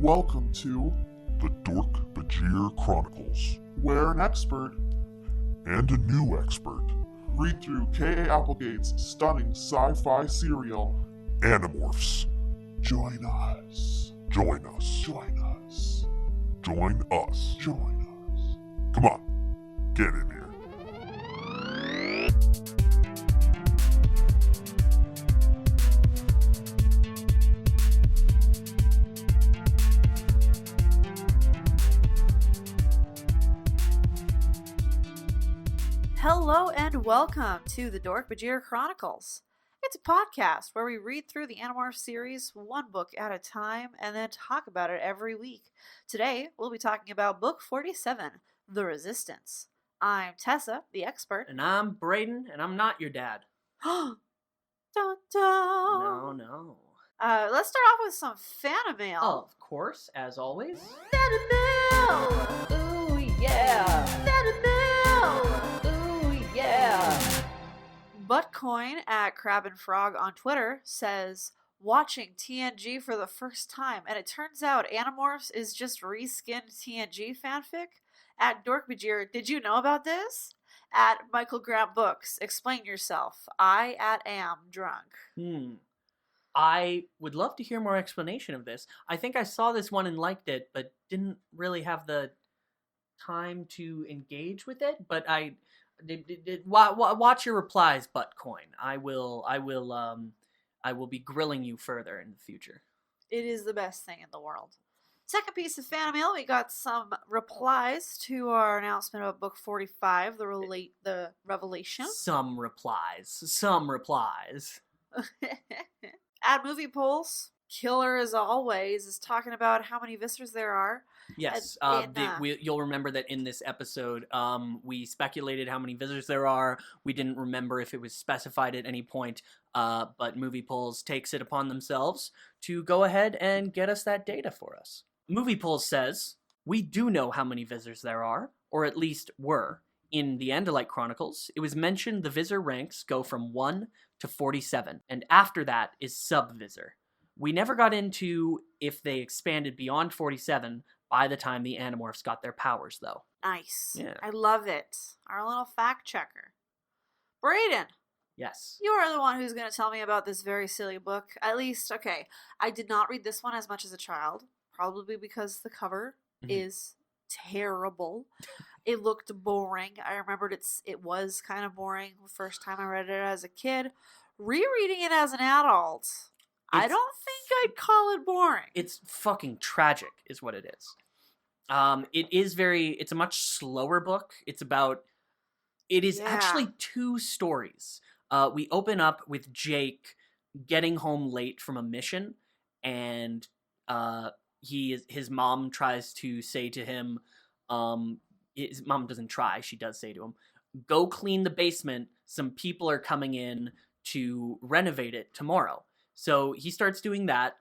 Welcome to the Dork-Bajir Chronicles, where an expert and a new expert read through K.A. Applegate's stunning sci-fi serial, Animorphs. Join us. Join us. Join us. Join us. Join us. Come on, get in here. Hello and welcome to the Dork-Bajir Chronicles. It's a podcast where we read through the Animorphs series one book at a time and then talk about it every week. Today, we'll be talking about book 47, The Resistance. I'm Tessa, the expert. And I'm Braden, and I'm not your dad. Dun, dun. No. Let's start off with some fan mail. Oh, of course, as always. Fan mail! Ooh, yeah! Fan mail! Ooh, yeah! Buttcoin at Crab and Frog on Twitter says, watching TNG for the first time, and it turns out Animorphs is just reskinned TNG fanfic. At Dork-Bajir, did you know about this? At Michael Grant Books, explain yourself. I am drunk. I would love to hear more explanation of this. I think I saw this one and liked it, but didn't really have the time to engage with it. But I did watch your replies, Buttcoin. I will be grilling you further in the future. It is the best thing in the world. Second piece of fan mail, we got some replies to our announcement about book 45, the Revelation. Some replies. At Movie Pulse, Killer as always is talking about how many visitors there are. Yes, in, you'll remember that in this episode, we speculated how many visitors there are. We didn't remember if it was specified at any point, but Movie Pulse takes it upon themselves to go ahead and get us that data for us. Movie Pulse says, we do know how many visitors there are, or at least were. In the Andalite Chronicles, it was mentioned the Visor ranks go from 1 to 47, and after that is Sub-Visor. We never got into if they expanded beyond 47 by the time the Animorphs got their powers, though. Nice. Yeah. I love it. Our little fact checker. Braden, Yes. you are the one who's going to tell me about this very silly book. At least, okay, I did not read this one as much as a child, probably because the cover is terrible. It looked boring. I remembered it was kind of boring the first time I read it as a kid. Rereading it as an adult, I don't think I'd call it boring. It's fucking tragic, is what it is. It's a much slower book. It is actually two stories. We open up with Jake getting home late from a mission, and his mom tries to say to him, his mom doesn't try, she does say to him, go clean the basement, some people are coming in to renovate it tomorrow. So he starts doing that,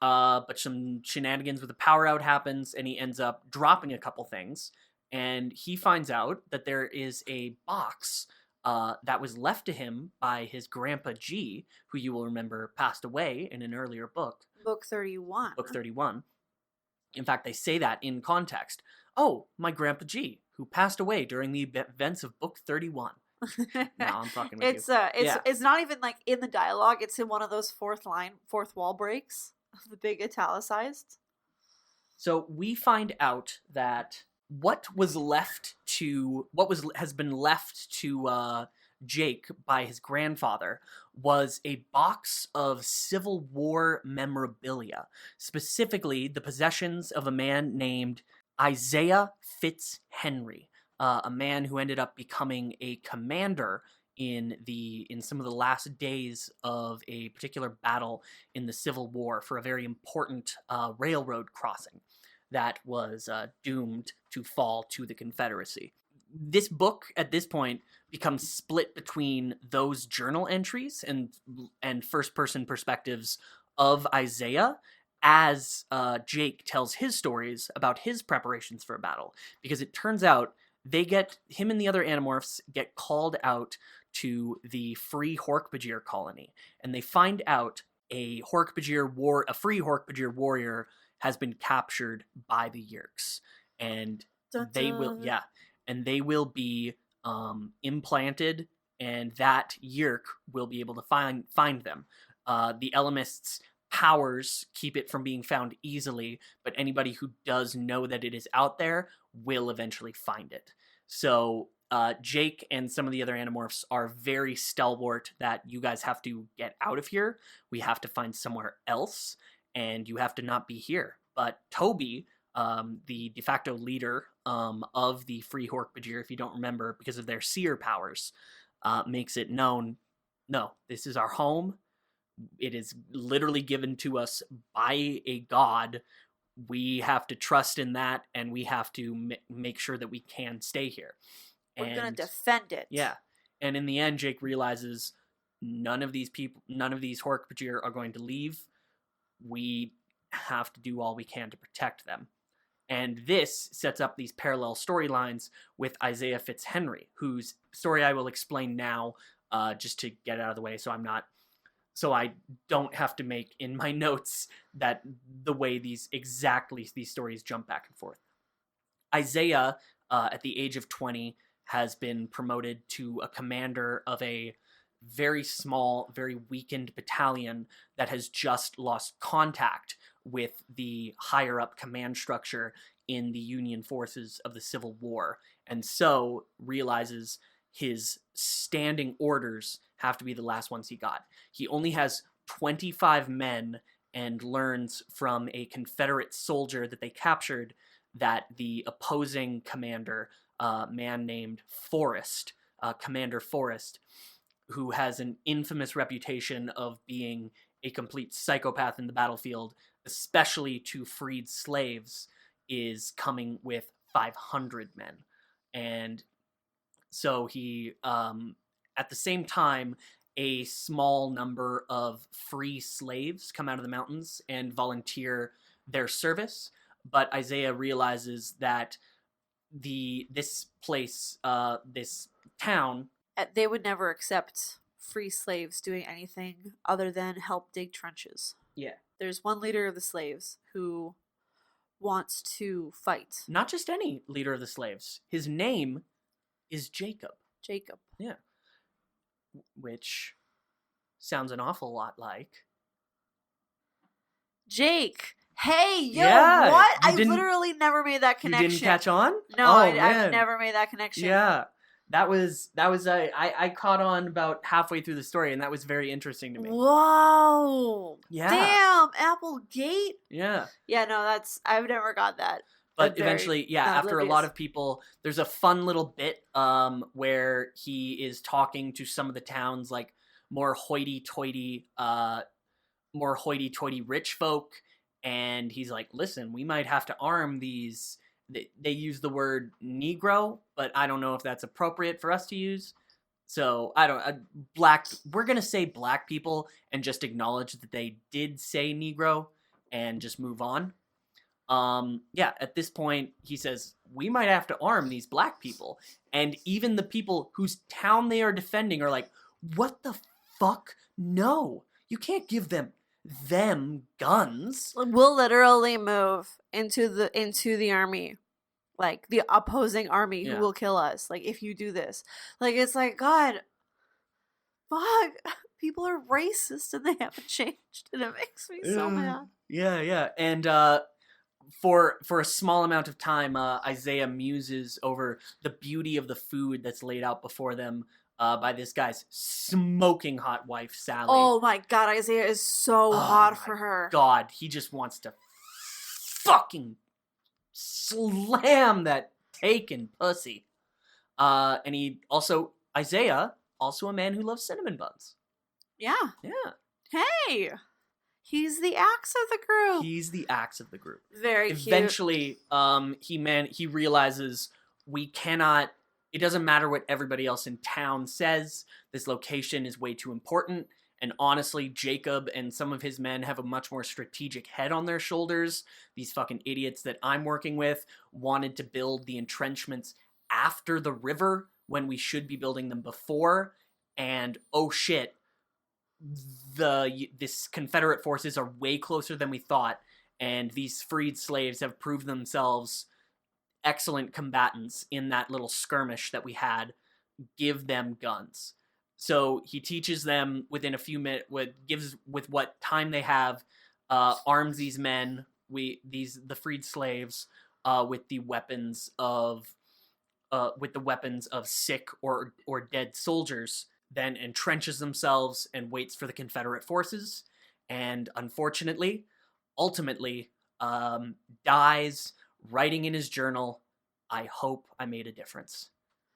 but some shenanigans with the power out happens, and he ends up dropping a couple things, and he finds out that there is a box that was left to him by his grandpa G, who you will remember passed away in an earlier book. Book 31. Book 31. In fact, they say that in context. Oh, my grandpa G, who passed away during the events of book 31. No, I'm fucking with you. It's not even like in the dialogue. It's in one of those fourth wall breaks, the big italicized. So we find out that what has been left to Jake by his grandfather was a box of Civil War memorabilia, specifically the possessions of a man named Isaiah Fitzhenry, a man who ended up becoming a commander in some of the last days of a particular battle in the Civil War for a very important railroad crossing that was doomed to fall to the Confederacy. This book, at this point, becomes split between those journal entries and first-person perspectives of Isaiah as Jake tells his stories about his preparations for a battle. Because it turns out him and the other Animorphs get called out to the Free Dork-Bajir colony, and they find out a free Dork-Bajir warrior has been captured by the Yeerks, and Dun, they will dun. and they will be implanted, and that Yeerk will be able to find them. The Elamists' powers keep it from being found easily, but anybody who does know that it is out there will eventually find it. So Jake and some of the other Animorphs are very stalwart that you guys have to get out of here. We have to find somewhere else, and you have to not be here. But Toby, the de facto leader of the Free Dork-Bajir, if you don't remember, because of their seer powers, makes it known, no, this is our home. It is literally given to us by a god. We have to trust in that, and we have to make sure that we can stay here. We're gonna defend it. Yeah. And in the end, Jake realizes none of these Dork-Bajir are going to leave. We have to do all we can to protect them. And this sets up these parallel storylines with Isaiah Fitzhenry, whose story I will explain now, just to get it out of the way, so I don't have to make in my notes that the way these stories jump back and forth. Isaiah, at the age of 20, has been promoted to a commander of a very small, very weakened battalion that has just lost contact with the higher up command structure in the Union forces of the Civil War, and so realizes his standing orders have to be the last ones he got. He only has 25 men and learns from a Confederate soldier that they captured that the opposing commander, a man named Forrest, Commander Forrest, who has an infamous reputation of being a complete psychopath in the battlefield, especially to freed slaves, is coming with 500 men. And so he, at the same time, a small number of free slaves come out of the mountains and volunteer their service. But Isaiah realizes that this place, this town, They would never accept free slaves doing anything other than help dig trenches. yeah, There's one leader of the slaves who wants to fight. not just any leader of the slaves. His name is Jacob. Jacob. Yeah. Which sounds an awful lot like Jake. Hey, yo, Yeah, what? you I didn't- literally never made that connection. You didn't catch on? No, Oh, I've man. never made that connection. Yeah. That was I caught on about halfway through the story, and that was very interesting to me. Whoa. Yeah. Damn, Applegate. Yeah. Yeah, no, I've never got that. But Very eventually, yeah, after a lot oblivious. of people, there's a fun little bit where he is talking to some of the town's like more hoity-toity rich folk, and he's like, listen, we might have to arm these. They use the word Negro, but I don't know if that's appropriate for us to use. So I don't we're gonna say black people and just acknowledge that they did say Negro and just move on. Yeah, at this point he says we might have to arm these black people, and even the people whose town they are defending are like, what the fuck? No, you can't give them guns. We'll literally move into the army. Like the opposing army Yeah. who will kill us. Like if you do this. Like it's like, God, fuck. People are racist and they haven't changed, and it makes me so mad. Yeah. And for a small amount of time, Isaiah muses over the beauty of the food that's laid out before them by this guy's smoking hot wife, Sally. Oh my God, Isaiah is so hot for her. God, he just wants to fucking slam that taken pussy. And Isaiah, also a man who loves cinnamon buns. Yeah. Yeah. Hey, he's the axe of the group. He's the axe of the group. Very cute. Eventually, he realizes we cannot. It doesn't matter what everybody else in town says. This location is way too important. And honestly, Jacob and some of his men have a much more strategic head on their shoulders. These fucking idiots that I'm working with wanted to build the entrenchments after the river when we should be building them before. And oh shit, this Confederate forces are way closer than we thought. and these freed slaves have proved themselves excellent combatants in that little skirmish that we had. Give them guns. So he teaches them within a few minutes, with what time they have, arms these men, the freed slaves, with the weapons of sick or dead soldiers, then entrenches themselves and waits for the Confederate forces, and unfortunately, ultimately, dies writing in his journal, "I hope I made a difference.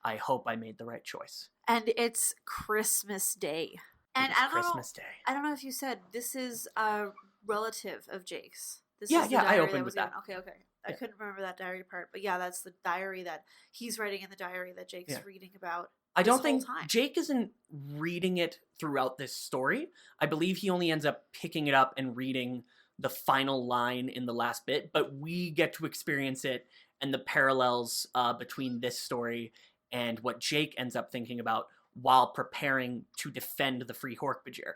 I hope I made the right choice." And it's Christmas Day. And It was Christmas Day. I don't know if you said this is a relative of Jake's. This Yeah, is the yeah, I diary opened was with that. given. Okay. I Yeah. couldn't remember that diary part, but yeah, that's the diary that he's writing in the diary that Jake's Yeah. reading about. I don't this think whole time. Jake isn't reading it throughout this story. I believe he only ends up picking it up and reading the final line in the last bit, but we get to experience it and the parallels between this story and what Jake ends up thinking about while preparing to defend the Free Dork-Bajir,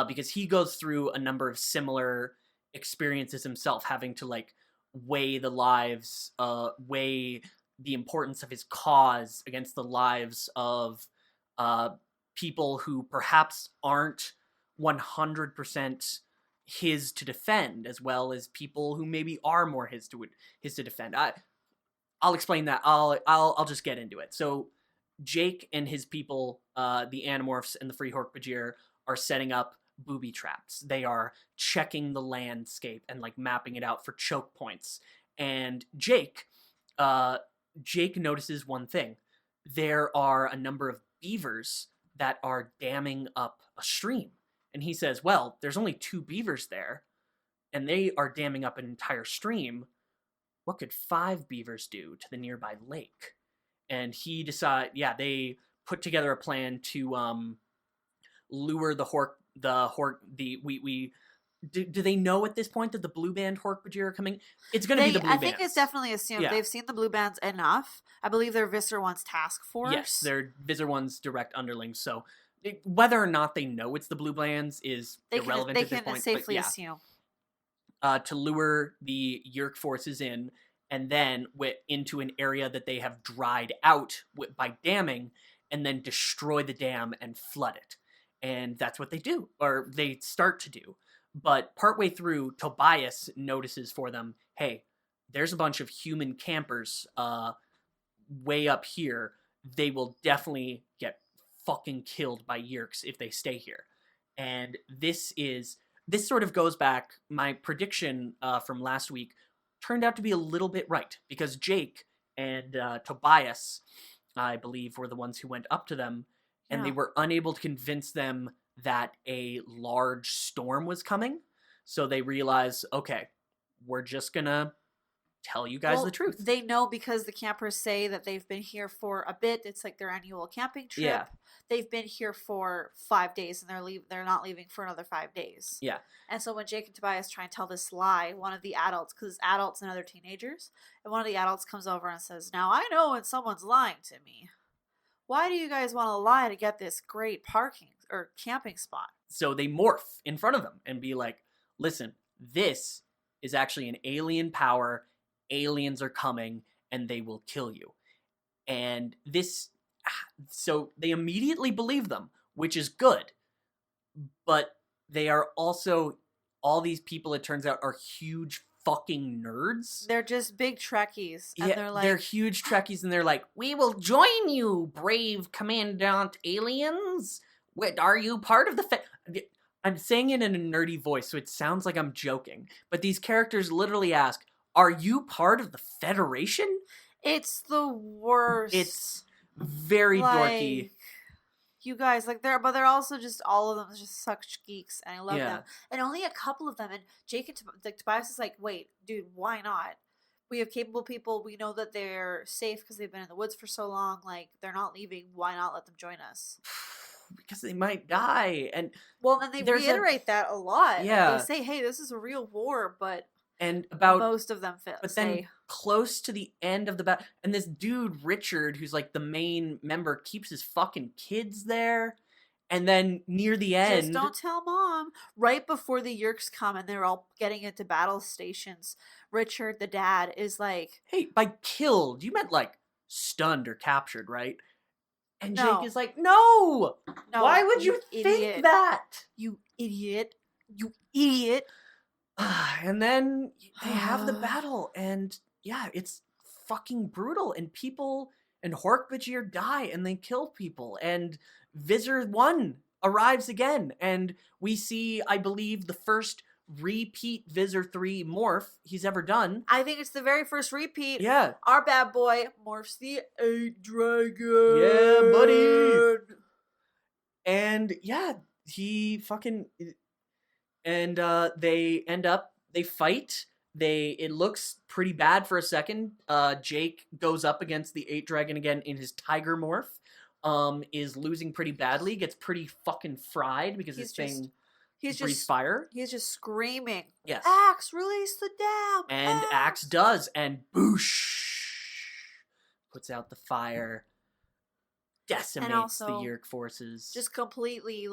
because he goes through a number of similar experiences himself, having to like weigh the lives, weigh the importance of his cause against the lives of people who perhaps aren't 100% his to defend, as well as people who maybe are more his to defend. I'll explain that. I'll just get into it. So Jake and his people, the Animorphs and the Free Dork-Bajir, are setting up booby traps. They are checking the landscape and like mapping it out for choke points. And Jake notices one thing. There are a number of beavers that are damming up a stream. And he says, well, there's only 2 beavers there, and they are damming up an entire stream. What could 5 beavers do to the nearby lake? And he they put together a plan to lure do they know at this point that the blue band Dork-Bajir are coming? It's going to be the blue bands. I think it's definitely assumed. Yeah. They've seen the blue bands enough. I believe they're Visser One's task force. Yes, they're Visser One's direct underlings. So whether or not they know it's the blue bands is irrelevant at this point. They can safely assume. To lure the Yeerk forces in, and then into an area that they have dried out by damming, and then destroy the dam and flood it. And that's what they do, or they start to do. But partway through, Tobias notices for them, hey, there's a bunch of human campers way up here. They will definitely get fucking killed by Yeerks if they stay here. And this sort of goes back, my prediction from last week turned out to be a little bit right, because Jake and Tobias, I believe, were the ones who went up to them, and they were unable to convince them that a large storm was coming. So they realize, okay, we're just gonna tell you guys the truth. They know because the campers say that they've been here for a bit. It's like their annual camping trip. Yeah. They've been here for 5 days, and they're not leaving for another 5 days. Yeah. And so when Jake and Tobias try and tell this lie, one of the adults, because it's adults and other teenagers, and one of the adults comes over and says, now I know when someone's lying to me. Why do you guys want to lie to get this great parking or camping spot? So they morph in front of them and be like, listen, this is actually an alien power. Aliens are coming and they will kill you. And so they immediately believe them, which is good. But they are also, all these people, it turns out, are huge fucking nerds. They're just big Trekkies. And they're huge Trekkies, and they're like, we will join you, brave Commandant aliens. Wait, are you part of the I'm saying it in a nerdy voice, so it sounds like I'm joking. But these characters literally ask, are you part of the Federation? It's the worst. It's very dorky. You guys, they're also just, all of them just such geeks, and I love them. And only a couple of them, and Jake and Tobias is like, wait, dude, why not? We have capable people, we know that they're safe because they've been in the woods for so long, they're not leaving, why not let them join us? Because they might die, and then they reiterate that a lot. Yeah. They say, hey, this is a real war, but most of them fit. But then close to the end of the battle, and this dude Richard, who's like the main member, keeps his fucking kids there, And then near the end, Just don't tell Mom. Right before the Yerks come and they're all getting into battle stations, Richard, the dad, is like, hey, by killed, you meant like stunned or captured, right? And No. Jake is like, no! no, Why would you idiot. think that? You idiot. You idiot. And then they have the battle, and yeah, it's fucking brutal, and people and Dork-Bajir die, and they kill people, and Visser 1 arrives again, and we see, I believe, the first repeat Visser 3 morph he's ever done. I think it's the very first repeat. Yeah. Our bad boy morphs the 8 dragon. Yeah, buddy. And yeah, he fucking... And they fight. It looks pretty bad for a second. Jake goes up against the 8 dragon again in his tiger morph. Is losing pretty badly, gets pretty fucking fried because this thing breathes fire. He's just screaming. Yes. Axe, release the dam. And Axe does, and boosh, puts out the fire, decimates the Yerk forces. Just completely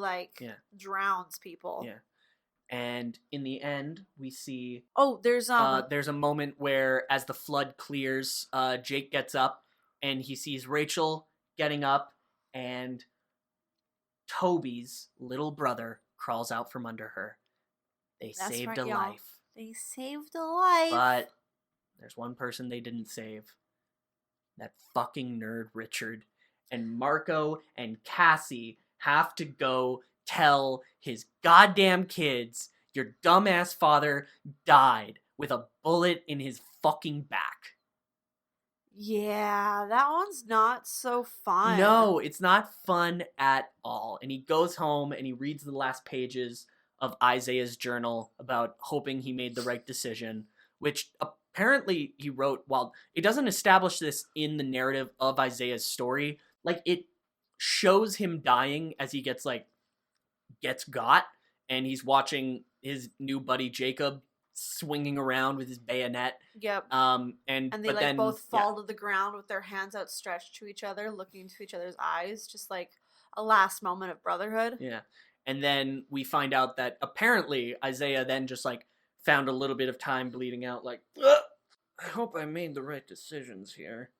drowns people. Yeah. And in the end, we see... Oh, there's a moment where, as the flood clears, Jake gets up, and he sees Rachel getting up, and Toby's little brother crawls out from under her. They saved a life. They saved a life. But there's one person they didn't save. That fucking nerd Richard. And Marco and Cassie have to go tell his goddamn kids your dumbass father died with a bullet in his fucking back. Yeah, that one's not so fun. No, it's not fun at all. And he goes home and he reads the last pages of Isaiah's journal about hoping he made the right decision, which apparently he wrote while it doesn't establish this in the narrative of Isaiah's story. Like, it shows him dying as he gets got, and he's watching his new buddy Jacob swinging around with his bayonet. Yep. And they both fall to the ground with their hands outstretched to each other, looking into each other's eyes, just like a last moment of brotherhood. Yeah. And then we find out that apparently Isaiah then just found a little bit of time bleeding out, I hope I made the right decisions here.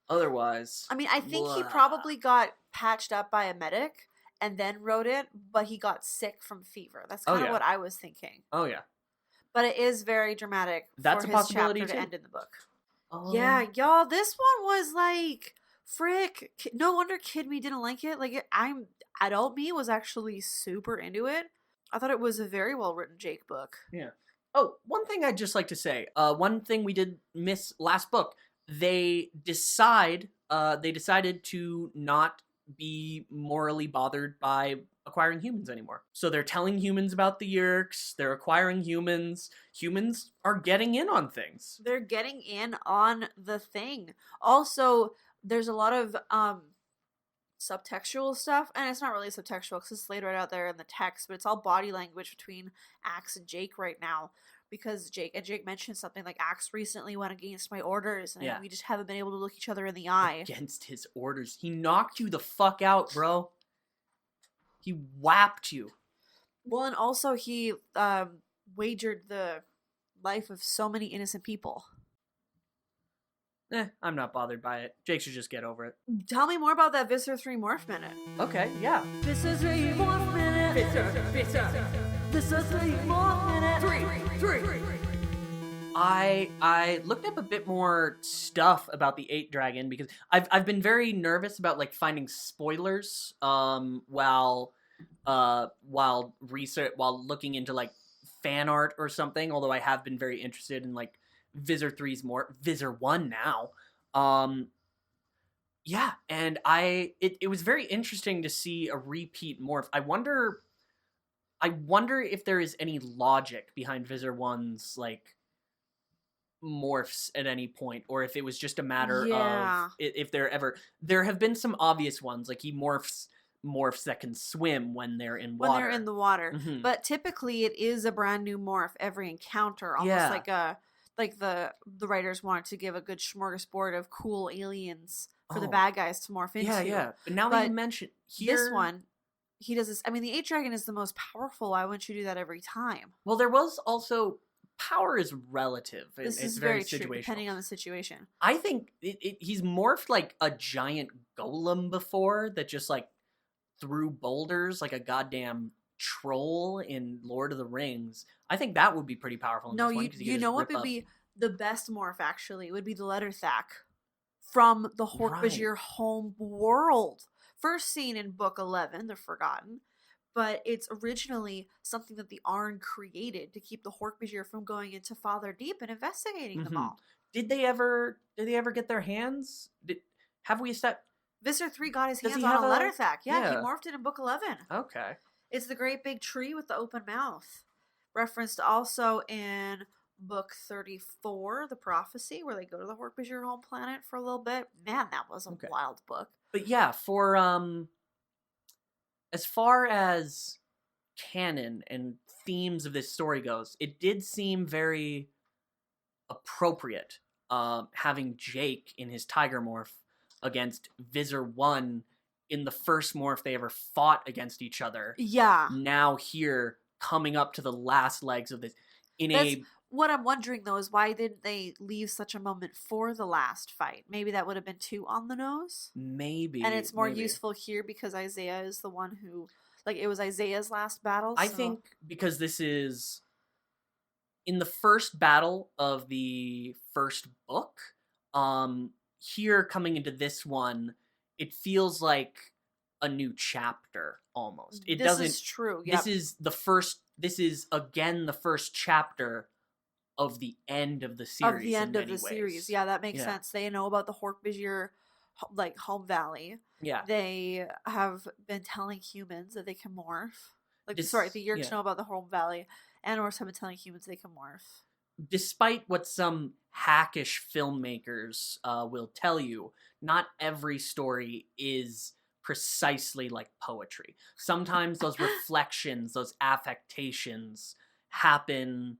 Otherwise, I mean, I think he probably got patched up by a medic and then wrote it, but he got sick from fever. That's kind of what I was thinking. Oh, yeah. But it is very dramatic That's for a his possibility chapter too. to end in the book. Yeah, y'all, this one was frick. No wonder Kid Me didn't like it. Adult me was actually super into it. I thought it was a very well-written Jake book. Yeah. Oh, one thing I'd just like to say. One thing we did miss last book. They decided to not be morally bothered by acquiring humans anymore. So they're telling humans about the Yerks, they're acquiring humans. Humans are getting in on things. They're getting in on the thing. Also, there's a lot of subtextual stuff, and it's not really subtextual because it's laid right out there in the text, but it's all body language between Axe and Jake right now. Because Jake mentioned something like, Axe recently went against my orders, and we just haven't been able to look each other in the eye. Against his orders. He knocked you the fuck out, bro. He whapped you. Well, and also he wagered the life of so many innocent people. I'm not bothered by it. Jake should just get over it. Tell me more about that Visser 3 morph minute. Okay, yeah. Visser 3 morph minute. Visser 3 morph minute. 3. I looked up a bit more stuff about the 8 dragon because I've been very nervous about finding spoilers while looking into fan art or something, although I have been very interested in Visser 3's more Visser 1 now. Yeah, and it was very interesting to see a repeat morph. I wonder if there is any logic behind Visser 1's morphs at any point, or if it was just a matter of if there have been some obvious ones, he morphs that can swim when they're in water. When they're in the water. Mm-hmm. But typically it is a brand new morph every encounter, almost like the writers wanted to give a good smorgasbord of cool aliens for the bad guys to morph into. Yeah. But now that you mention here, this one, he does this. I mean, the 8 dragon is the most powerful. Why wouldn't you do that every time? Well, there was also power is relative. This It's is very true, situational. depending on the situation. I think he's morphed like a giant golem before that just like threw boulders like a goddamn troll in Lord of the Rings. I think that would be pretty powerful in No, this one. you 'Cause he could you just know what rip would up- be the best morph, actually? It would be the Letterthack from the Hork-Bajir home world. First seen in book 11, The Forgotten. But it's originally something that the Arn created to keep the Hork-Bajir from going into Father Deep and investigating them Mhm. all. Did they ever get their hands? Have we established? Visser 3 got his Does he hands on have a a- Letterthack. Yeah, he yeah. morphed it in book 11. Okay. It's the great big tree with the open mouth. Referenced also in book 34, The Prophecy, where they go to the Hork-Bajir home planet for a little bit. Man, that was a Okay. wild book. But yeah, for as far as canon and themes of this story goes, it did seem very appropriate having Jake in his tiger morph against Visser 1 in the first morph they ever fought against each other. Yeah. Now here, coming up to the last legs of this, What I'm wondering, though, is why didn't they leave such a moment for the last fight? Maybe that would have been too on the nose. maybe, And it's more maybe. useful here because Isaiah is the one who, like, it was Isaiah's last battle. I so- think because this is in the first battle of the first book, here coming into this one, it feels like a new chapter almost. It this doesn't. is true. This Yep. is the first. This is again the first chapter of the end of the series. Of the end in of the many series. ways. Yeah, that makes Yeah. sense. They know about the Hork-Bajir, like, home valley. Yeah. They have been telling humans that they can morph. Like, Dis- sorry, the Yeerks yeah. know about the home valley, and Norse have been telling humans they can morph. Despite what some hackish filmmakers will tell you, not every story is precisely like poetry. Sometimes those reflections, those affectations happen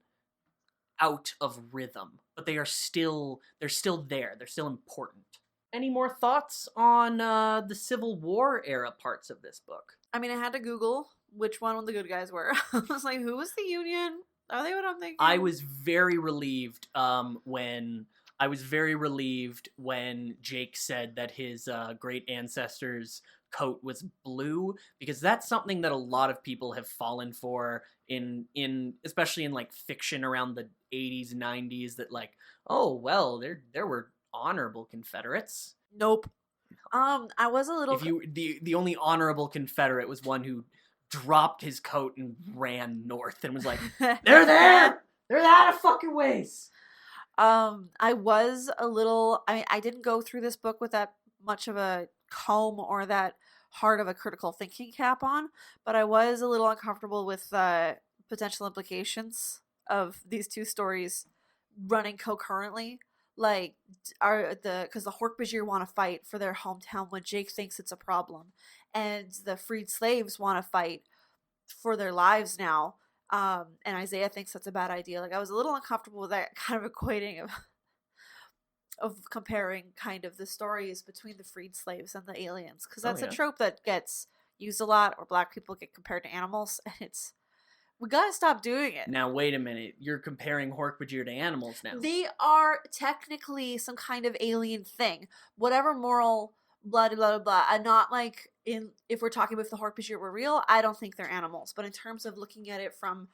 out of rhythm, but they're still there. They're still important. Any more thoughts on the Civil War era parts of this book? I mean, I had to Google which one the good guys were. I was like, who was the Union? Are they what I'm thinking? I was very relieved when Jake said that his great ancestor's coat was blue, because that's something that a lot of people have fallen for in especially in like fiction around the 80s, 90s, that like, oh well, there were honorable Confederates. Nope. I was a little. If you the only honorable Confederate was one who dropped his coat and ran north and was like, they're there! They're out of fucking ways! I was a little. I mean, I didn't go through this book with that much of a comb or that hard of a critical thinking cap on, but I was a little uncomfortable with potential implications of these two stories running concurrently. Like, because the Hork-Bajir want to fight for their hometown when Jake thinks it's a problem, and the freed slaves want to fight for their lives now. And Isaiah thinks that's a bad idea. Like, I was a little uncomfortable with that kind of equating of comparing kind of the stories between the freed slaves and the aliens, because that's a trope that gets used a lot, or black people get compared to animals, and we gotta stop doing it. Now wait a minute, you're comparing Hork-Bajir to animals now. They are technically some kind of alien thing, whatever moral blah blah blah blah. And not like if we're talking about if the Hork-Bajir were real, I don't think they're animals. But in terms of looking at it from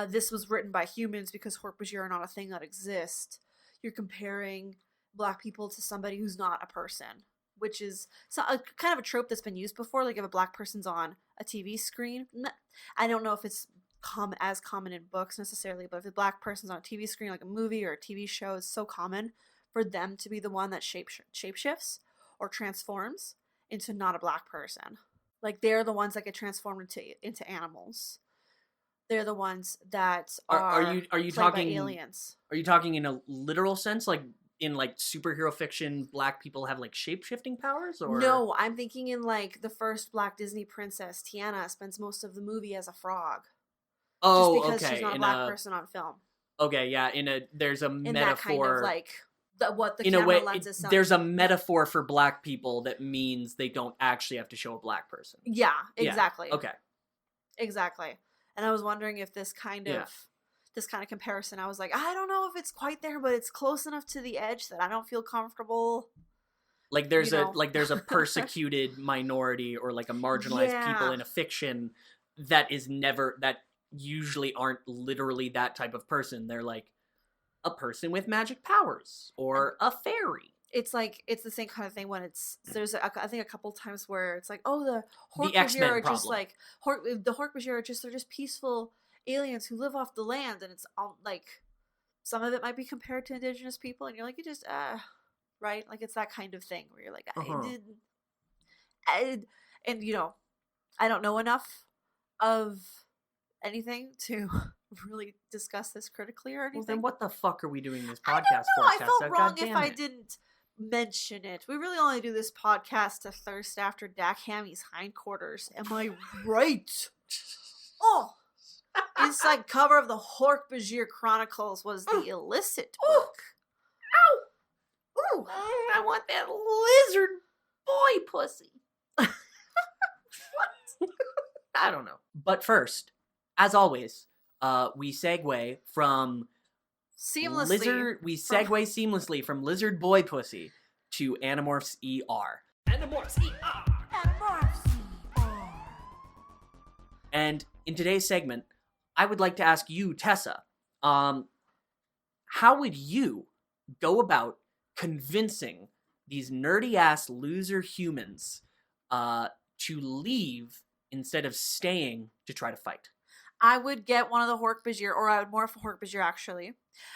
this was written by humans because Hork-Bajir are not a thing that exists, you're comparing black people to somebody who's not a person, which is kind of a trope that's been used before. Like if a black person's on a TV screen, I don't know if it's as common in books necessarily, but if a black person's on a TV screen, like a movie or a TV show, is so common for them to be the one that shapeshifts or transforms into not a black person. Like they're the ones that get transformed into animals. They're the ones that are you played talking by aliens? Are you talking in a literal sense, like in like superhero fiction, black people have like shape-shifting powers? Or No, I'm thinking in like the first black Disney princess, Tiana spends most of the movie as a frog. Oh, just because okay. she's not a black person on film. Okay, yeah. There's a In metaphor. that kind of like what the in a camera way, lens is. there's a metaphor for black people that means they don't actually have to show a black person. Yeah, exactly. Okay. Exactly. And I was wondering if this kind of comparison, I was like, I don't know if it's quite there, but it's close enough to the edge that I don't feel comfortable. Like there's a persecuted minority or like a marginalized people in a fiction that usually aren't literally that type of person. They're like a person with magic powers or a fairy. It's like, it's the same kind of thing when there's I think a couple times where it's like, oh, the X-Men Dork-Bajir are just problem. like, the Dork-Bajir are they're just peaceful aliens who live off the land, and it's all like, some of it might be compared to indigenous people, and you're like, you just, right? Like, it's that kind of thing where you're like, and you know, I don't know enough of anything to really discuss this critically or anything. Well, then what the fuck are we doing this podcast I don't know. for? I felt Tessa? wrong God if damn I it. didn't mention it. We really only do this podcast to thirst after Hamee's hindquarters. Am I right? Oh, inside cover of the Dork-Bajir Chronicles was the illicit book. Ow! Ooh, I want that lizard boy pussy. What? I don't know. But first, as always, we segue from seamlessly from lizard boy pussy to Animorphs ER. Animorphs ER. And in today's segment, I would like to ask you, Tessa, how would you go about convincing these nerdy-ass loser humans to leave instead of staying to try to fight? I would get one of the Dork-Bajir, or I would morph a Dork-Bajir actually.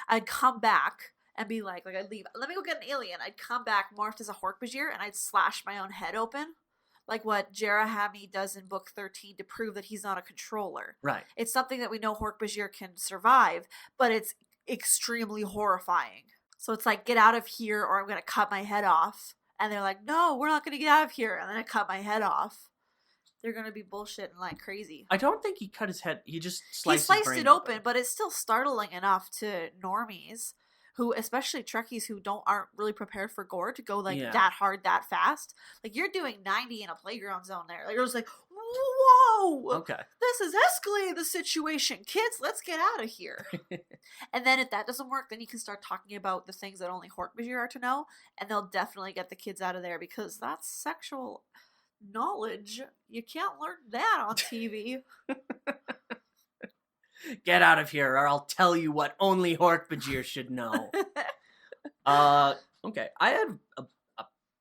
I'd come back and be like I'd leave. Let me go get an alien. I'd come back morphed as a Dork-Bajir, and I'd slash my own head open. Like what Hamee does in book 13 to prove that he's not a controller. Right. It's something that we know Dork-Bajir can survive, but it's extremely horrifying. So it's like, get out of here or I'm going to cut my head off. And they're like, no, we're not going to get out of here. And then I cut my head off. They're going to be bullshitting like crazy. I don't think he cut his head. He just sliced He his sliced brain it open, but it's still startling enough to normies, who, especially Trekkies who aren't really prepared for gore, to go like that hard, that fast. Like, you're doing 90 in a playground zone there. Like, you're just like, whoa! Okay. This is escalating the situation. Kids, let's get out of here. And then if that doesn't work, then you can start talking about the things that only Dork-Bajir are to know, and they'll definitely get the kids out of there, because that's sexual knowledge. You can't learn that on TV. Get out of here, or I'll tell you what only Dork-Bajir should know. Okay. I had a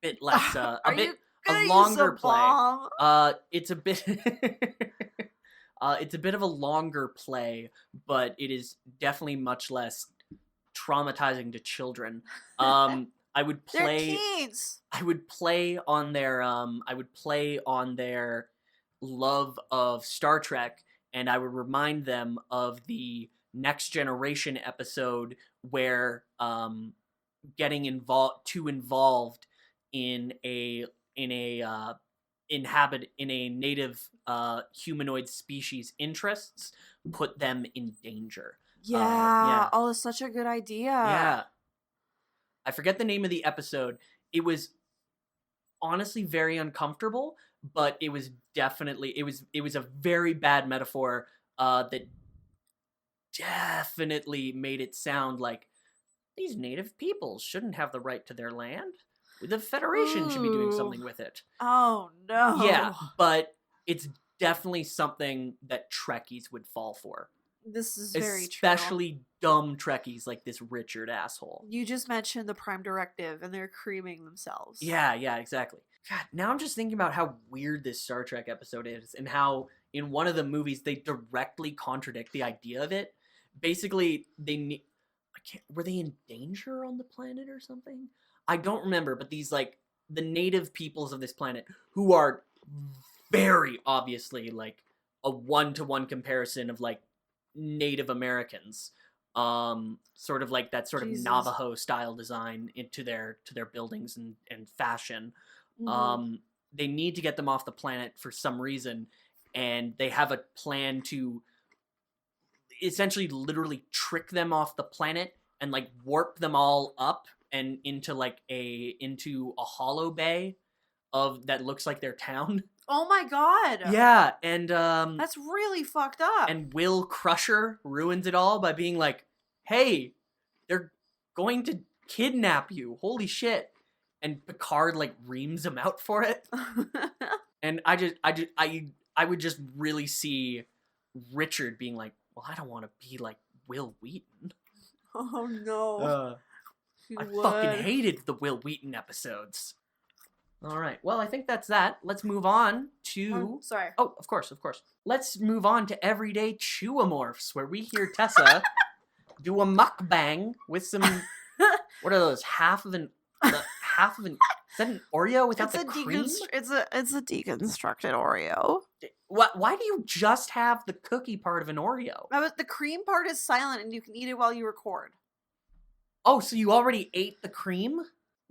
bit less, a longer play. It's a bit, it's a bit of a longer play, but it is definitely much less traumatizing to children. I would play. They're teens. I would play on their love of Star Trek, and I would remind them of the Next Generation episode where getting involved in a native humanoid species interests put them in danger. Yeah. Oh, it's such a good idea. Yeah. I forget the name of the episode. It was honestly very uncomfortable, but it was definitely it was a very bad metaphor that definitely made it sound like these native peoples shouldn't have the right to their land. The Federation should be doing something with it. Oh no. Yeah, but it's definitely something that Trekkies would fall for. This is very true. Especially dumb Trekkies like this Richard asshole. You just mentioned the Prime Directive, and they're creaming themselves. Yeah, exactly. God, now I'm just thinking about how weird this Star Trek episode is, and how in one of the movies they directly contradict the idea of it. Basically, were they in danger on the planet or something? I don't remember, but these, like, the native peoples of this planet, who are very obviously, like, a one-to-one comparison of, like, Native Americans, sort of like that sort of Navajo style design into their buildings and fashion. Mm-hmm. They need to get them off the planet for some reason, and they have a plan to essentially literally trick them off the planet and like warp them all up and into a hollow bay that looks like their town. Oh my god. Yeah, and That's really fucked up. and Will Crusher ruins it all by being like, "Hey, they're going to kidnap you. Holy shit." And Picard like reams him out for it. And I would just really see Richard being like, "Well, I don't want to be like Will Wheaton." Oh no. I fucking hated the Will Wheaton episodes. All right. Well, I think that's that. Let's move on to... Sorry. Oh, of course. Let's move on to Everyday Chewamorphs, where we hear Tessa do a mukbang with some... What are those? Half of an... Is that an Oreo without the cream? It's a deconstructed Oreo. Why do you just have the cookie part of an Oreo? The cream part is silent, and you can eat it while you record. Oh, so you already ate the cream?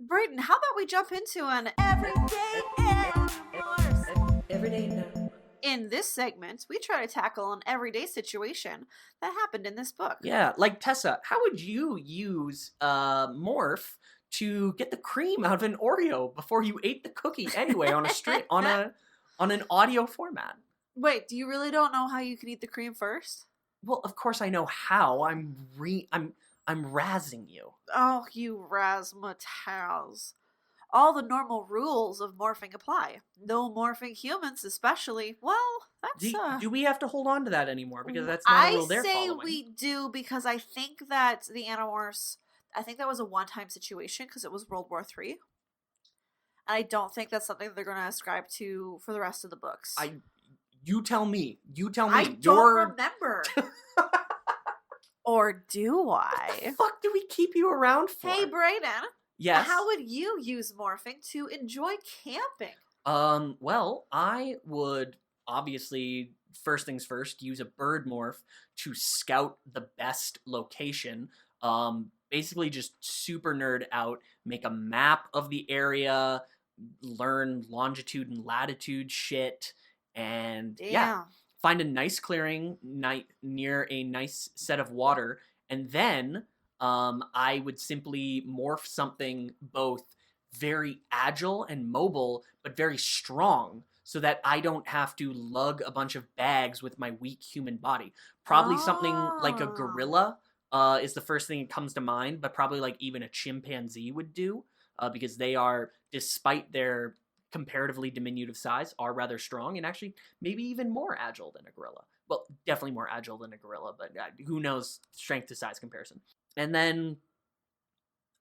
Brayden, how about we jump into an Everyday Animorphs? Everyday now. In this segment, we try to tackle an everyday situation that happened in this book. Yeah, like Tessa, how would you use morph to get the cream out of an Oreo before you ate the cookie anyway on an audio format? Wait, do you really don't know how you can eat the cream first? Well, of course I know how. I'm razzing you. Oh, you razzmatazz. All the normal rules of morphing apply. No morphing humans, especially. Well, that's... Do we have to hold on to that anymore? Because that's not a rule they're following. I say we do, because I think that the Animorphs... I think that was a one-time situation, because it was World War III. And I don't think that's something they're going to ascribe to for the rest of the books. You tell me. I don't remember. Or do I? What the fuck do we keep you around for? Hey, Brayden. Yes? How would you use morphing to enjoy camping? Well, I would obviously, first things first, use a bird morph to scout the best location. Basically just super nerd out, make a map of the area, learn longitude and latitude shit, and yeah. Find a nice clearing near a nice set of water, and then I would simply morph something both very agile and mobile, but very strong, so that I don't have to lug a bunch of bags with my weak human body. Probably something like a gorilla is the first thing that comes to mind, but probably like even a chimpanzee would do, because they are, despite their comparatively diminutive size, are rather strong and actually maybe even more agile than a gorilla. Well, definitely more agile than a gorilla, but who knows strength to size comparison. And then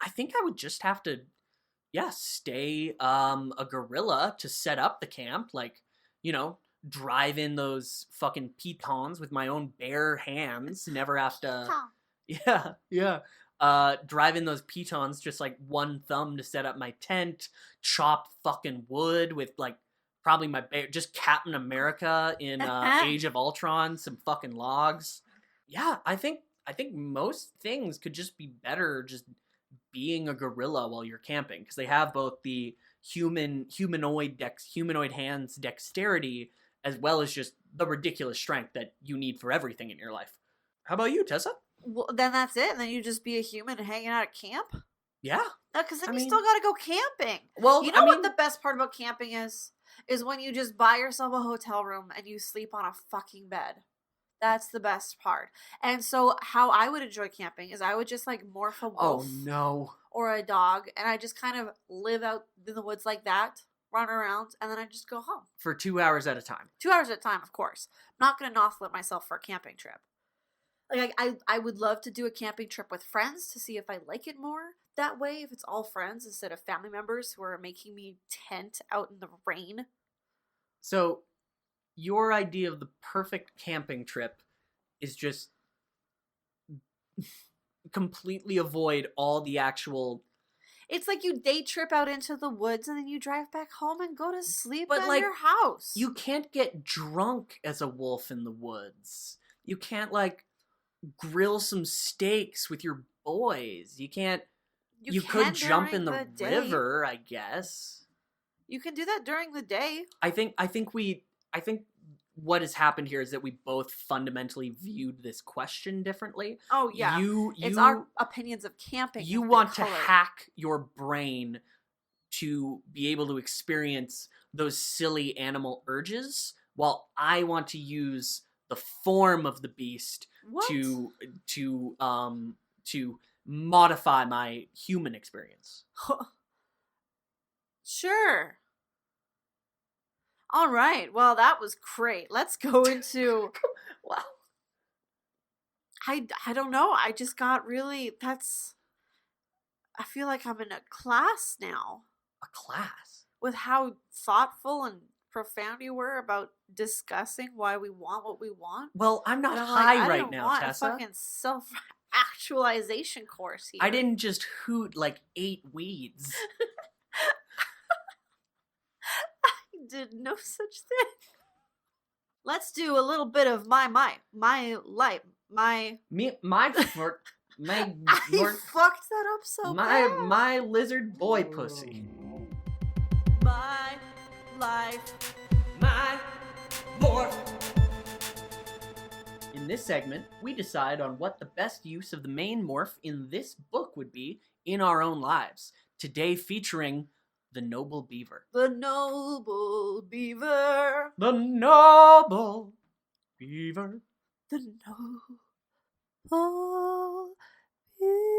I think I would just have to, stay a gorilla to set up the camp, like, drive in those fucking pitons with my own bare hands, never have to... Yeah. Drive in those pitons, just like one thumb to set up my tent, chop fucking wood with like probably just Captain America in Age of Ultron, some fucking logs. Yeah, I think most things could just be better just being a gorilla while you're camping, because they have both the humanoid hands dexterity, as well as just the ridiculous strength that you need for everything in your life. How about you, Tessa? Well, then that's it. And then you just be a human hanging out at camp? Yeah. Because then you still got to go camping. Well, you know what the best part about camping is? Is when you just buy yourself a hotel room and you sleep on a fucking bed. That's the best part. And so how I would enjoy camping is I would just like morph a wolf. Oh, no. Or a dog. And I just kind of live out in the woods like that. Run around. And then I just go home. For 2 hours at a time. 2 hours at a time, of course. I'm not going to not-flip myself for a camping trip. Like, I would love to do a camping trip with friends to see if I like it more that way, if it's all friends instead of family members who are making me tent out in the rain. So, your idea of the perfect camping trip is just completely avoid all the actual... It's like you day trip out into the woods and then you drive back home and go to sleep at your house. You can't get drunk as a wolf in the woods. You can't, grill some steaks with your boys. You can't... You could jump in the river, I guess. You can do that during the day. I think what has happened here is that we both fundamentally viewed this question differently. Oh yeah, it's our opinions of camping. You want to hack your brain to be able to experience those silly animal urges, while I want to use the form of the beast to modify my human experience. Sure. All right. Well, that was great. Let's go into. Wow. I don't know. I just got really. I feel like I'm in a class now. A class? With how thoughtful and profound you were about discussing why we want what we want. Well, I'm not high right now, I Tessa. don't want a fucking self-actualization course here. I didn't just hoot like 8 weeds. I did no such thing. Let's do a little bit of my life. I fucked that up so bad. My lizard boy pussy. My life. My morph. In this segment, we decide on what the best use of the main morph in this book would be in our own lives. Today featuring the noble beaver. The noble beaver. The noble beaver. The noble beaver.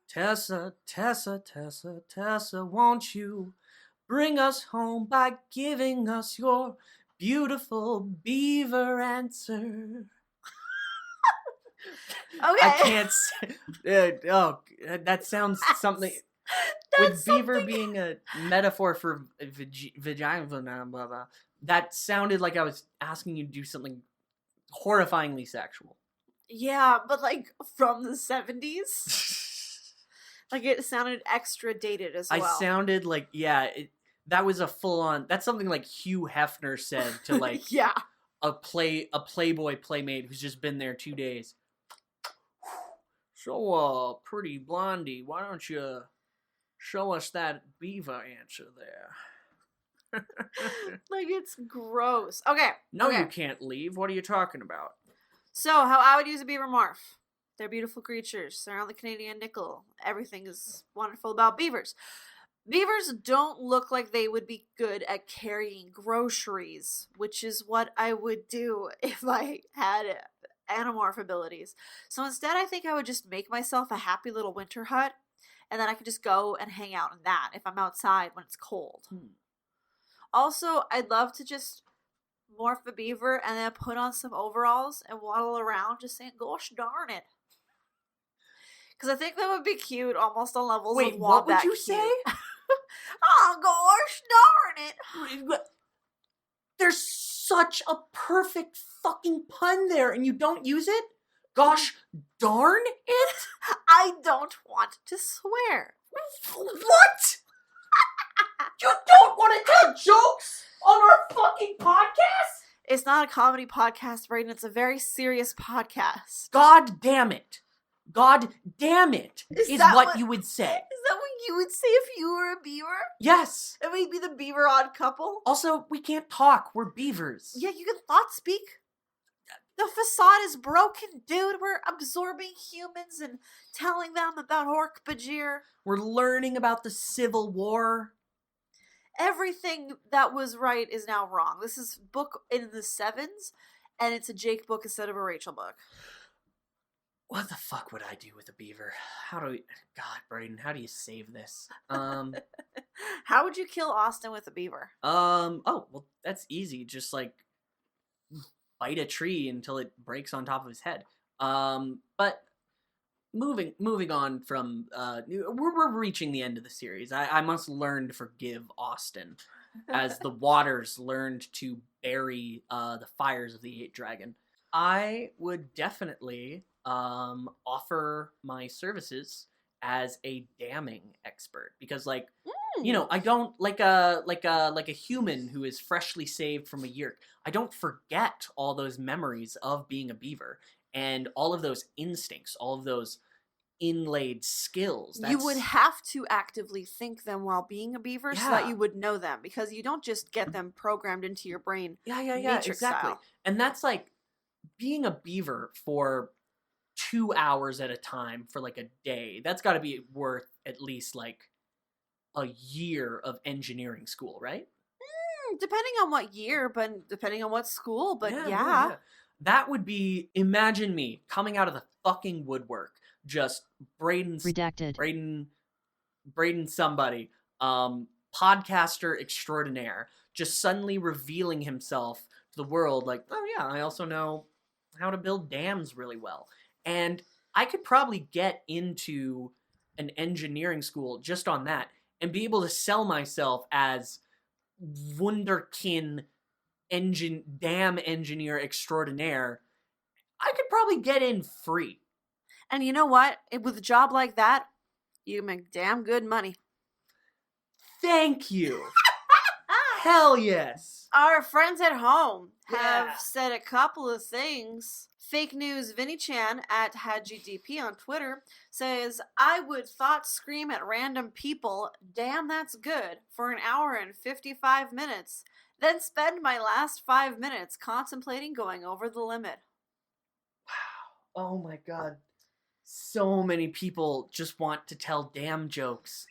Tessa, Tessa, Tessa, Tessa, won't you bring us home by giving us your beautiful beaver answer? Okay. I can't say, that sounds something. With beaver being a metaphor for vagina, blah, blah, that sounded like I was asking you to do something horrifyingly sexual. Yeah, but like from the 70s. Like it sounded extra dated as well. I sounded like, that was a full-on, that's something like Hugh Hefner said to like yeah. a Playboy playmate who's just been there 2 days. So, pretty blondie, why don't you show us that beaver answer there? Like, it's gross. Okay. No, okay. You can't leave. What are you talking about? So, how I would use a beaver morph. They're beautiful creatures. They're on the Canadian nickel. Everything is wonderful about beavers. Beavers don't look like they would be good at carrying groceries, which is what I would do if I had animorph abilities. So instead, I think I would just make myself a happy little winter hut, and then I could just go and hang out in that if I'm outside when it's cold. Also, I'd love to just morph a beaver and then put on some overalls and waddle around just saying, gosh darn it. Because I think that would be cute almost on levels of what would you cute. say? Oh, gosh darn it. There's such a perfect fucking pun there, and you don't use it? Gosh darn it? I don't want to swear. What? You don't want to tell jokes on our fucking podcast? It's not a comedy podcast, Brayden. It's a very serious podcast. God damn it. God damn it is what you would say. Is that what you would say if you were a beaver? Yes. And we'd be the beaver odd couple? Also, we can't talk. We're beavers. Yeah, you can thought speak. The facade is broken, dude. We're absorbing humans and telling them about Dork-Bajir. We're learning about the Civil War. Everything that was right is now wrong. This is book in the 7s, and it's a Jake book instead of a Rachel book. What the fuck would I do with a beaver? God, Brayden, how do you save this? How would you kill Austin with a beaver? Oh, well, that's easy. Just, like, bite a tree until it breaks on top of his head. But moving on from, we're reaching the end of the series. I must learn to forgive Austin as the waters learned to bury the fires of the 8 dragon. I would definitely offer my services as a damming expert, because like I don't like a human who is freshly saved from a yerk. I don't forget all those memories of being a beaver and all of those instincts, all of those inlaid skills. You would have to actively think them while being a beaver so that Yeah. you would know them, because you don't just get them programmed into your brain. Yeah, Matrix exactly. style. And that's like being a beaver for 2 hours at a time for like a day. That's got to be worth at least like a year of engineering school, right? Depending on what year, but depending on what school, but yeah. That would be, imagine me coming out of the fucking woodwork, just Redacted. Braden somebody, podcaster extraordinaire, just suddenly revealing himself to the world like, oh yeah, I also know how to build dams really well. And I could probably get into an engineering school just on that and be able to sell myself as Wunderkin dam engineer extraordinaire. I could probably get in free. And you know what? With a job like that, you make damn good money. Thank you. Hell yes. Our friends at home have Yeah. said a couple of things. Fake News Vinny Chan at HadGDP on Twitter says, I would thought scream at random people, damn that's good, for an hour and 55 minutes. Then spend my last 5 minutes contemplating going over the limit. Oh my god. So many people just want to tell damn jokes.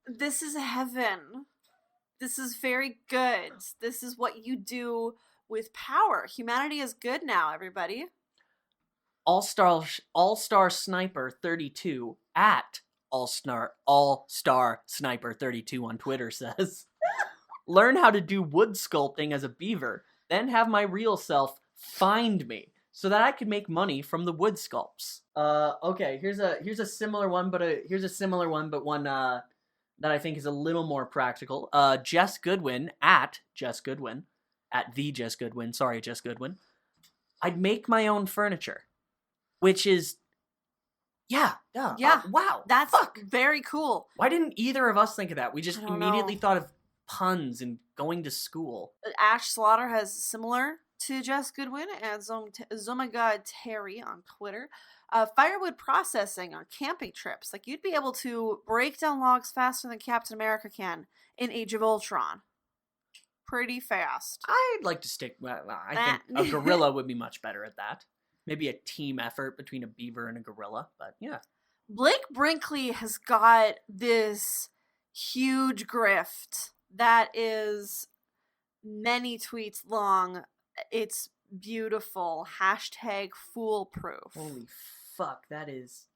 This is heaven. This is very good. This is what you do with power. Humanity is good now, everybody. All-Star Sniper 32 at All-Star Sniper 32 on Twitter says, learn how to do wood sculpting as a beaver, then have my real self find me so that I could make money from the wood sculpts. Okay, here's a similar one, but one that I think is a little more practical. Jess Goodwin at the Jess Goodwin. Sorry, Jess Goodwin. I'd make my own furniture, which is, yeah. Wow, That's fuck. very cool. Why didn't either of us think of that? We just I don't immediately know. thought of puns and going to school. Ash Slaughter has similar to Jess Goodwin and Zomagod Terry on Twitter. Firewood processing on camping trips. Like, you'd be able to break down logs faster than Captain America can in Age of Ultron. Pretty fast. I'd like to stick. Well, I think a gorilla would be much better at that. Maybe a team effort between a beaver and a gorilla, but yeah. Blake Brinkley has got this huge grift that is many tweets long. It's beautiful. Hashtag foolproof. Holy fuck, that's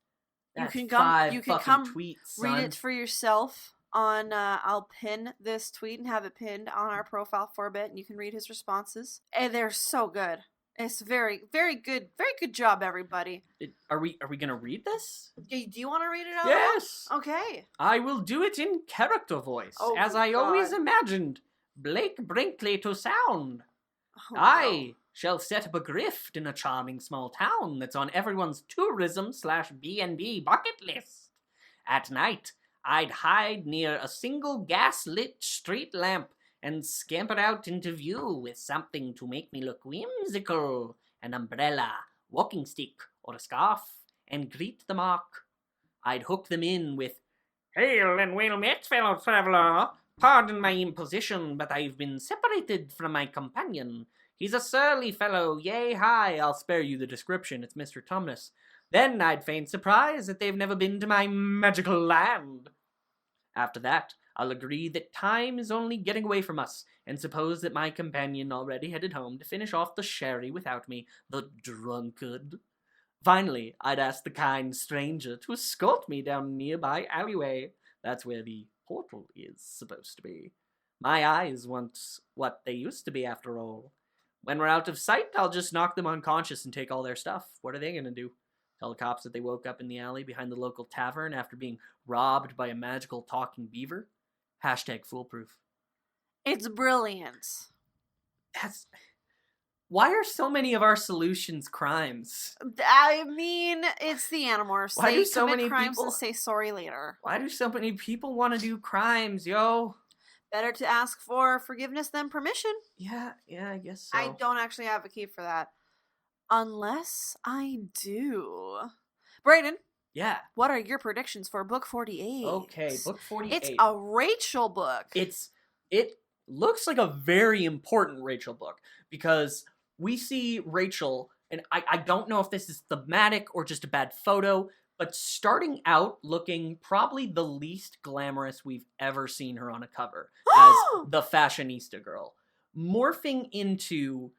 You can 5 come fucking tweets, read son. it for yourself on I'll pin this tweet and have it pinned on our profile for a bit, and you can read his responses. And they're so good. It's very, very good job, everybody. Are we gonna read this? Do you want to read it out? Yes. Okay. I will do it in character voice, Oh, as good I always God. imagined Blake Brinkley to sound. Oh, I shall set up a grift in a charming small town that's on everyone's tourism/B&B bucket list. At night, I'd hide near a single gas-lit street lamp and scamper out into view with something to make me look whimsical, an umbrella, walking stick, or a scarf, and greet the mark. I'd hook them in with, "Hail and well met, fellow traveller. Pardon my imposition, but I've been separated from my companion. He's a surly fellow, yea, hi, I'll spare you the description, it's Mr. Tumnus. Then I'd feign surprise that they've never been to my magical land. After that, I'll agree that time is only getting away from us, and suppose that my companion already headed home to finish off the sherry without me, the drunkard. Finally, I'd ask the kind stranger to escort me down a nearby alleyway. That's where the portal is supposed to be. My eyes weren't what they used to be, after all. When we're out of sight, I'll just knock them unconscious and take all their stuff. What are they gonna do? Tell the cops that they woke up in the alley behind the local tavern after being robbed by a magical talking beaver? Hashtag foolproof. It's brilliant. Why are so many of our solutions crimes? I mean, it's the Animorphs. Why They do so commit many crimes people- and say sorry later. Why do so many people want to do crimes, yo? Better to ask for forgiveness than permission. Yeah, I guess so. I don't actually advocate for that. Unless I do. Brayden, Yeah. What are your predictions for book 48? Okay, book 48. It's a Rachel book. It looks like a very important Rachel book because we see Rachel, and I don't know if this is thematic or just a bad photo, but starting out looking probably the least glamorous we've ever seen her on a cover as the fashionista girl. Morphing into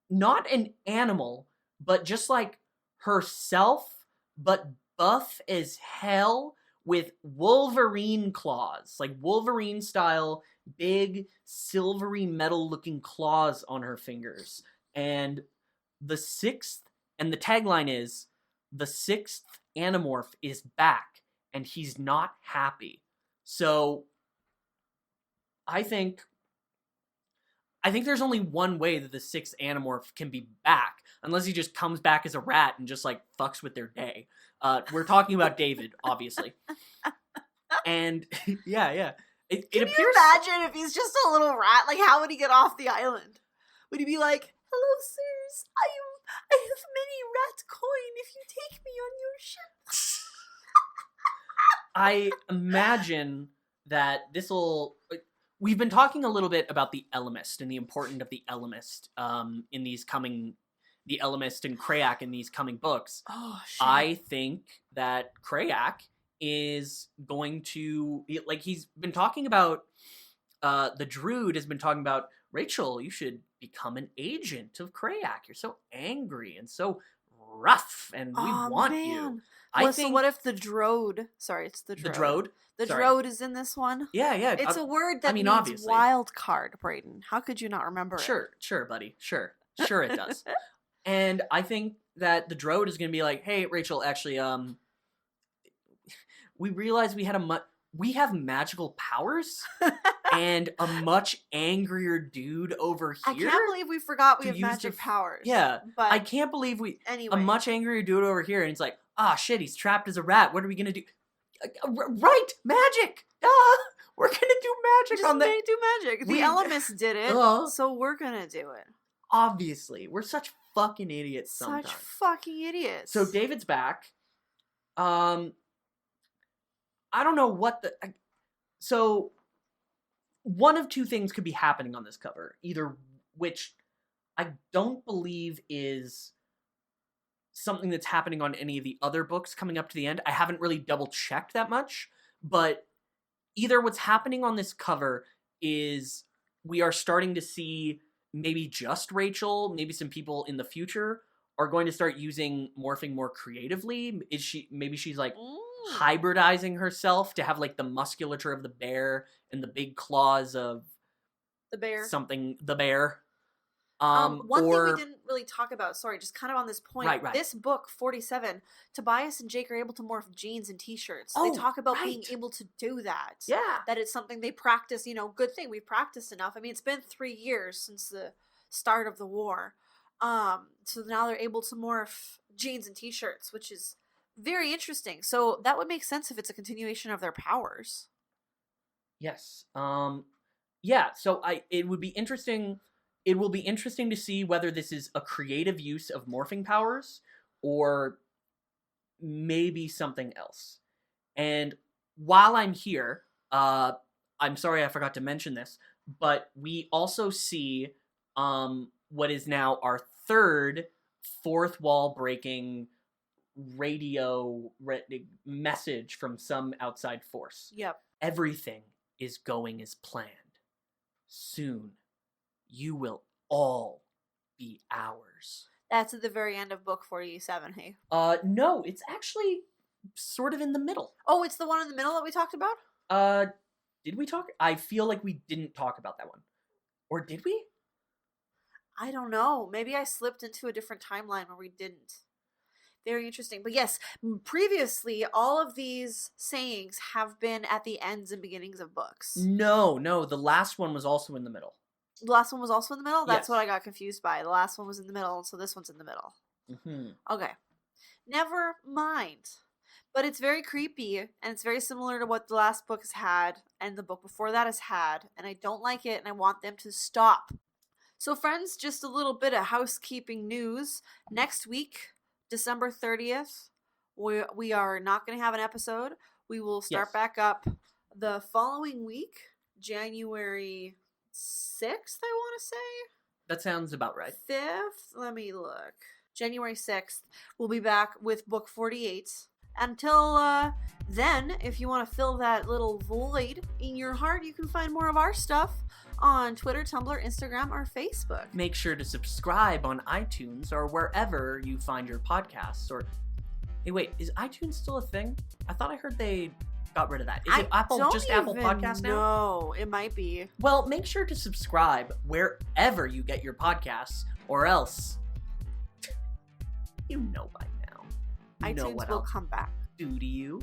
not an animal, but just like herself, but buff as hell with Wolverine claws, like Wolverine style, big silvery metal looking claws on her fingers. And the tagline is, the sixth Animorph is back and he's not happy. So I think there's only one way that the sixth Animorph can be back, unless he just comes back as a rat and just like fucks with their day. We're talking about David, obviously. And yeah. Can you imagine if he's just a little rat? Like, how would he get off the island? Would he be like, "Hello, sirs, I have many rat coin if you take me on your ship"? I imagine that this'll. We've been talking a little bit about the Elemist and the importance of the Elemist in these coming. The Elemist and Krayak in these coming books. Oh, shit. I think that Krayak is going to, like, he's been talking about, the Druid has been talking about, Rachel, you should become an agent of Krayak. You're so angry and so rough, and we want you. So what if the Drode, sorry, it's the Drode. The Drode? The Drode is in this one? Yeah. It's a word that means obviously. wild card, Brayden. How could you not remember it? Sure, buddy. Sure it does. And I think that the Drode is going to be like, hey, Rachel, actually, we realized we have magical powers and a much angrier dude over here. I can't believe we forgot we have magic powers. Yeah, but I can't believe anyway. A much angrier dude over here, and he's like, shit, he's trapped as a rat. What are we going to do? Right, magic. We're going to do magic on that. Do magic. The Elemist did it, so we're going to do it. Obviously, we're such fucking idiots sometimes. Such fucking idiots. So David's back. I don't know what so one of two things could be happening on this cover. Either which I don't believe is something that's happening on any of the other books coming up to the end. I haven't really double checked that much, but either what's happening on this cover is we are starting to see maybe just Rachel, maybe some people in the future are going to start using morphing more creatively. Maybe she's like hybridizing herself to have like the musculature of the bear and the big claws of the bear. The bear. One thing we didn't really talk about, sorry, just kind of on this point. Right. This book, 47, Tobias and Jake are able to morph jeans and t-shirts. Oh, they talk about right. being able to do that. Yeah. That it's something they practice, good thing we've practiced enough. I mean, it's been 3 years since the start of the war. So now they're able to morph jeans and t-shirts, which is very interesting. So that would make sense if it's a continuation of their powers. Yes. Yeah, so it would be interesting. It will be interesting to see whether this is a creative use of morphing powers or maybe something else. And while I'm here, I'm sorry I forgot to mention this, but we also see what is now our third fourth wall breaking radio message from some outside force. Yep. Everything is going as planned. Soon, you will all be ours. That's at the very end of book 47, hey? No, it's actually sort of in the middle. Oh, it's the one in the middle that we talked about? Did we talk? I feel like we didn't talk about that one. Or did we? I don't know. Maybe I slipped into a different timeline where we didn't. Very interesting. But yes, previously, all of these sayings have been at the ends and beginnings of books. No, the last one was also in the middle. The last one was also in the middle? That's Yes. what I got confused by. The last one was in the middle, so this one's in the middle. Mm-hmm. Okay. Never mind. But it's very creepy, and it's very similar to what the last book has had, and the book before that has had, and I don't like it, and I want them to stop. So friends, just a little bit of housekeeping news. Next week, December 30th, we are not going to have an episode. We will start Yes. back up the following week, January 6th, I want to say. That sounds about right. 5th? Let me look. January 6th, we'll be back with book 48. Until then, if you want to fill that little void in your heart, you can find more of our stuff on Twitter, Tumblr, Instagram, or Facebook. Make sure to subscribe on iTunes or wherever you find your podcasts. Or, hey, wait, is iTunes still a thing? I thought I heard they got rid of that. Is it Apple Podcast now? No, it might be. Well, make sure to subscribe wherever you get your podcasts, or else you know by now. You know iTunes what will I'll come back. do to you.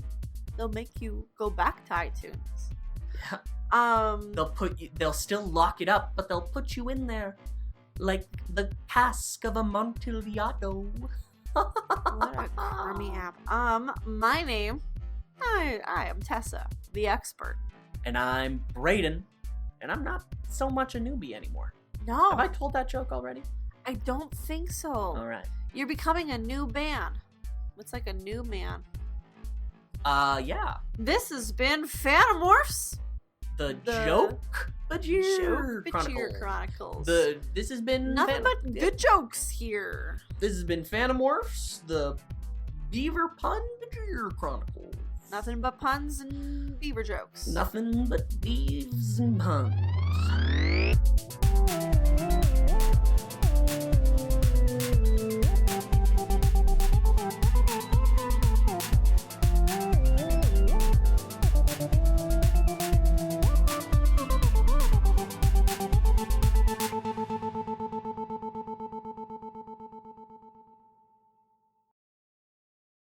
They'll make you go back to iTunes. They'll still lock it up, but they'll put you in there like the cask of Amontillado. What a crummy app. My name, I am Tessa, the expert. And I'm Brayden, and I'm not so much a newbie anymore. No, Have I told that joke already? I don't think so. All right. You're becoming a new band. It's like a new man. Yeah. This has been Phantomorphs. The The Dork-Bajir Bajir Chronicles. This has been Nothing but good jokes here. This has been Phantomorphs, the Beaver Bajir Chronicles. Nothing but puns and beaver jokes. Nothing but beeves and puns.